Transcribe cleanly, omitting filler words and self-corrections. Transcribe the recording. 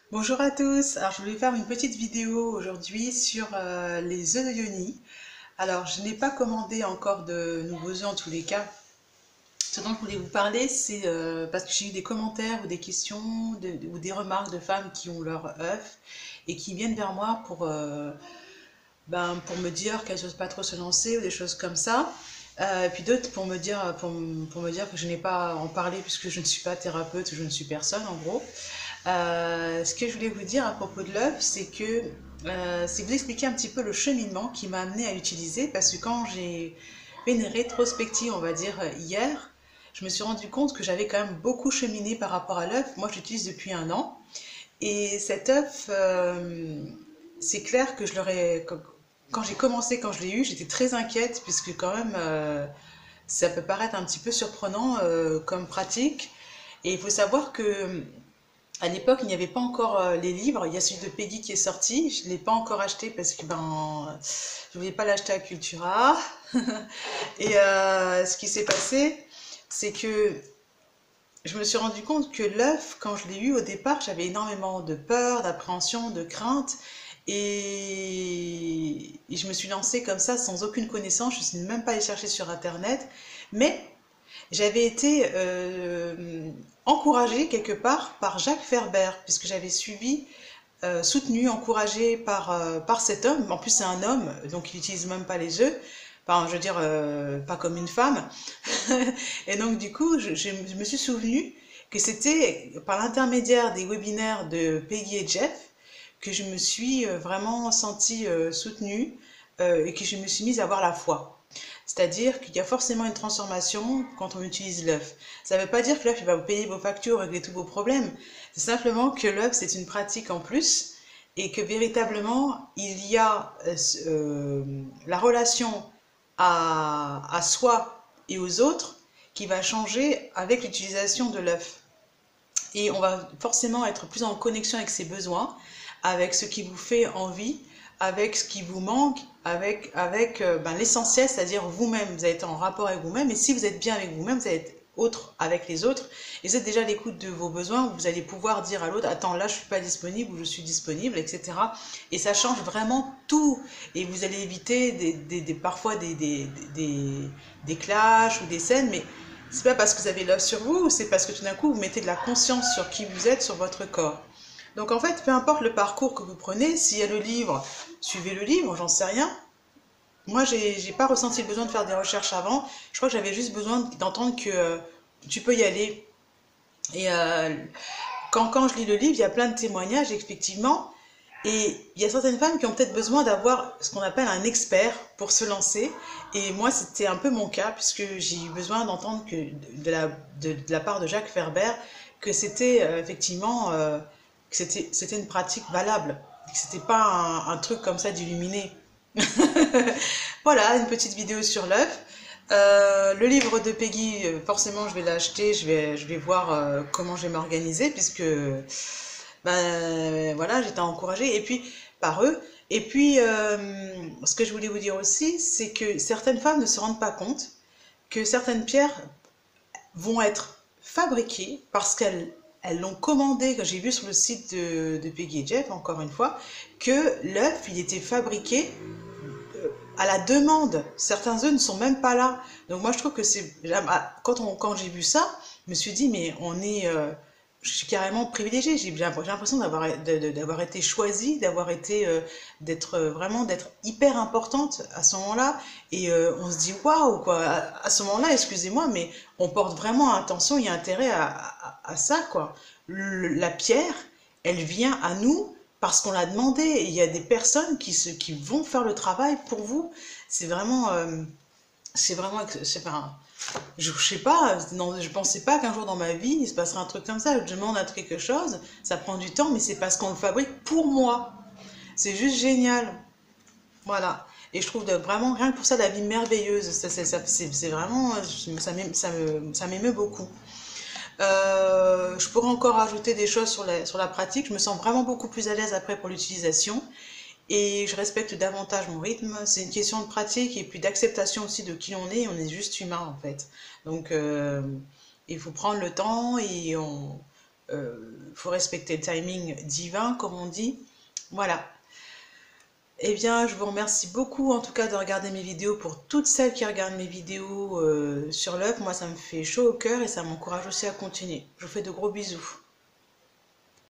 Bonjour à tous, alors je voulais faire une petite vidéo aujourd'hui sur les œufs de Yoni. Alors je n'ai pas commandé encore de nouveaux œufs en tous les cas. Ce dont je voulais vous parler, c'est parce que j'ai eu des commentaires ou des questions ou des remarques de femmes qui ont leurs œufs et qui viennent vers moi pour me dire qu'elles n'osent pas trop se lancer ou des choses comme ça. Et puis d'autres pour me dire que je n'ai pas à en parler puisque je ne suis pas thérapeute, je ne suis personne en gros. Ce que je voulais vous dire à propos de l'œuf, c'est vous expliquer un petit peu le cheminement qui m'a amené à l'utiliser parce que quand j'ai fait une rétrospective, on va dire hier, je me suis rendu compte que j'avais quand même beaucoup cheminé par rapport à l'œuf. Moi, je l'utilise depuis un an et cet œuf, c'est clair que je l'aurais quand j'ai commencé, quand je l'ai eu, j'étais très inquiète puisque quand même ça peut paraître un petit peu surprenant comme pratique. Et il faut savoir que à l'époque, il n'y avait pas encore les livres. Il y a celui de Peggy qui est sorti. Je ne l'ai pas encore acheté parce que je voulais pas l'acheter à Cultura. Et ce qui s'est passé, c'est que je me suis rendu compte que l'œuf, quand je l'ai eu au départ, j'avais énormément de peur, d'appréhension, de crainte. Et je me suis lancée comme ça sans aucune connaissance. Je ne suis même pas allée chercher sur Internet. Mais j'avais été encouragée quelque part par Jacques Ferber, puisque j'avais suivi, soutenu, encouragé par cet homme. En plus, c'est un homme, donc il n'utilise même pas les œufs. Enfin, je veux dire, pas comme une femme. Et donc, du coup, je me suis souvenu que c'était par l'intermédiaire des webinaires de Peggy et Jeff que je me suis vraiment sentie soutenue et que je me suis mise à avoir la foi. C'est-à-dire qu'il y a forcément une transformation quand on utilise l'œuf. Ça ne veut pas dire que l'œuf il va vous payer vos factures, régler tous vos problèmes. C'est simplement que l'œuf c'est une pratique en plus et que véritablement il y a la relation à soi et aux autres qui va changer avec l'utilisation de l'œuf. Et on va forcément être plus en connexion avec ses besoins, avec ce qui vous fait envie, avec ce qui vous manque, avec l'essentiel, c'est-à-dire vous-même. Vous allez être en rapport avec vous-même. Et si vous êtes bien avec vous-même, vous allez être autre avec les autres. Et vous êtes déjà à l'écoute de vos besoins. Vous allez pouvoir dire à l'autre, attends, là, je suis pas disponible ou je suis disponible, etc. Et ça change vraiment tout. Et vous allez éviter parfois des clashs ou des scènes, mais c'est pas parce que vous avez l'œuf sur vous, c'est parce que tout d'un coup vous mettez de la conscience sur qui vous êtes, sur votre corps. Donc en fait, peu importe le parcours que vous prenez, s'il y a le livre, suivez le livre, j'en sais rien. Moi, j'ai pas ressenti le besoin de faire des recherches avant. Je crois que j'avais juste besoin d'entendre que tu peux y aller. Et quand je lis le livre, il y a plein de témoignages, effectivement. Et il y a certaines femmes qui ont peut-être besoin d'avoir ce qu'on appelle un expert pour se lancer. Et moi, c'était un peu mon cas, puisque j'ai eu besoin d'entendre que de la part de Jacques Ferber que c'était effectivement que c'était une pratique valable, que c'était pas un truc comme ça d'illuminé. Voilà, une petite vidéo sur l'œuf. Le livre de Peggy, forcément, je vais l'acheter, je vais voir comment je vais m'organiser, puisque ben, voilà, j'étais encouragée, et puis par eux. Et puis, ce que je voulais vous dire aussi, c'est que certaines femmes ne se rendent pas compte que certaines pierres vont être fabriquées parce qu'elles l'ont commandé, que j'ai vu sur le site de Peggy et Jeff, encore une fois, que l'œuf, il était fabriqué à la demande. Certains œufs ne sont même pas là. Donc moi, je trouve que c'est... Quand j'ai vu ça, je me suis dit, mais je suis carrément privilégiée. J'ai l'impression d'avoir été choisie, d'être hyper importante à ce moment-là. Et on se dit, waouh, quoi. À ce moment-là, excusez-moi, mais on porte vraiment attention et intérêt à ça, quoi. La pierre, elle vient à nous parce qu'on l'a demandé. Et il y a des personnes qui vont faire le travail pour vous. C'est vraiment, je sais pas, non, je pensais pas qu'un jour dans ma vie il se passerait un truc comme ça. Je demande à quelque chose, ça prend du temps, mais c'est parce qu'on le fabrique pour moi. C'est juste génial. Voilà. Et je trouve vraiment, rien que pour ça, la vie merveilleuse. C'est vraiment, ça m'émeut beaucoup. Je pourrais encore ajouter des choses sur la pratique. Je me sens vraiment beaucoup plus à l'aise après pour l'utilisation. Et je respecte davantage mon rythme. C'est une question de pratique et puis d'acceptation aussi de qui on est. On est juste humain en fait. Donc il faut prendre le temps et faut respecter le timing divin, comme on dit. Voilà. Eh bien, je vous remercie beaucoup en tout cas de regarder mes vidéos. Pour toutes celles qui regardent mes vidéos sur l'œuf, moi ça me fait chaud au cœur et ça m'encourage aussi à continuer. Je vous fais de gros bisous.